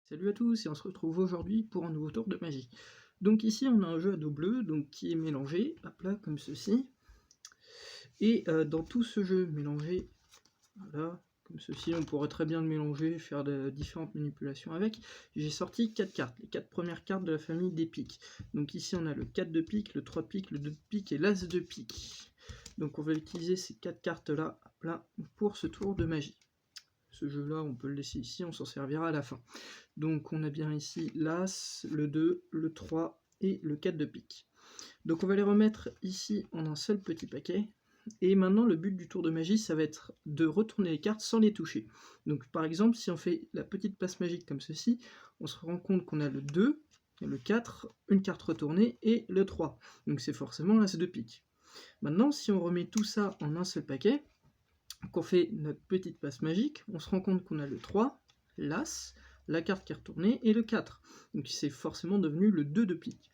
Salut à tous et on se retrouve aujourd'hui pour un nouveau tour de magie. Donc ici on a un jeu à dos bleu donc qui est mélangé, hop là, comme ceci. Et dans tout ce jeu mélangé, voilà, comme ceci, on pourrait très bien le mélanger, faire de différentes manipulations avec. J'ai sorti 4 cartes, les 4 premières cartes de la famille des piques. Donc ici on a le 4 de pique, le 3 de pique, le 2 de pique et l'as de pique. Donc on va utiliser ces 4 cartes là, hop là, pour ce tour de magie. Ce jeu là on peut le laisser ici, on s'en servira à la fin. Donc on a bien ici l'As, le 2, le 3 et le 4 de pique. Donc on va les remettre ici en un seul petit paquet. Et maintenant le but du tour de magie, ça va être de retourner les cartes sans les toucher. Donc par exemple, si on fait la petite passe magique comme ceci, on se rend compte qu'on a le 2, le 4, une carte retournée et le 3. Donc c'est forcément l'As de pique. Maintenant, si on remet tout ça en un seul paquet, qu'on fait notre petite passe magique, on se rend compte qu'on a le 3, l'As, la carte qui est retournée, et le 4. Donc c'est forcément devenu le 2 de pique.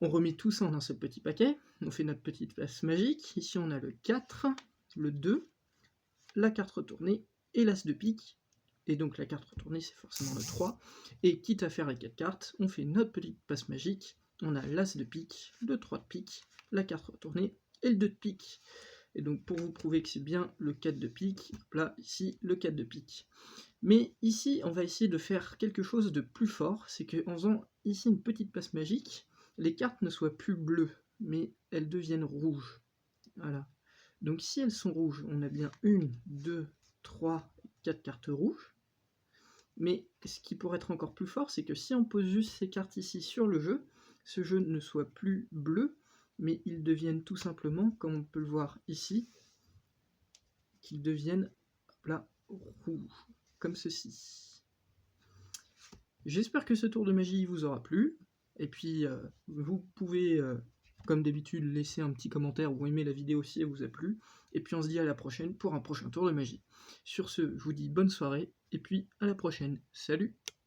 On remet tout ça en un seul petit paquet, on fait notre petite passe magique, ici on a le 4, le 2, la carte retournée, et l'As de pique, et donc la carte retournée c'est forcément le 3, et quitte à faire les 4 cartes, on fait notre petite passe magique, on a l'As de pique, le 3 de pique, la carte retournée, et le 2 de pique. Et donc pour vous prouver que c'est bien le 4 de pique, là, ici, le 4 de pique. Mais ici, on va essayer de faire quelque chose de plus fort, c'est qu'en faisant ici une petite passe magique, les cartes ne soient plus bleues, mais elles deviennent rouges. Voilà. Donc si elles sont rouges, on a bien 1, 2, 3, 4 cartes rouges. Mais ce qui pourrait être encore plus fort, c'est que si on pose juste ces cartes ici sur le jeu, ce jeu ne soit plus bleu, mais ils deviennent tout simplement, comme on peut le voir ici, qu'ils deviennent là rouges, comme ceci. J'espère que ce tour de magie vous aura plu, et puis vous pouvez, comme d'habitude, laisser un petit commentaire ou aimer la vidéo si elle vous a plu, et puis on se dit à la prochaine pour un prochain tour de magie. Sur ce, je vous dis bonne soirée, et puis à la prochaine. Salut!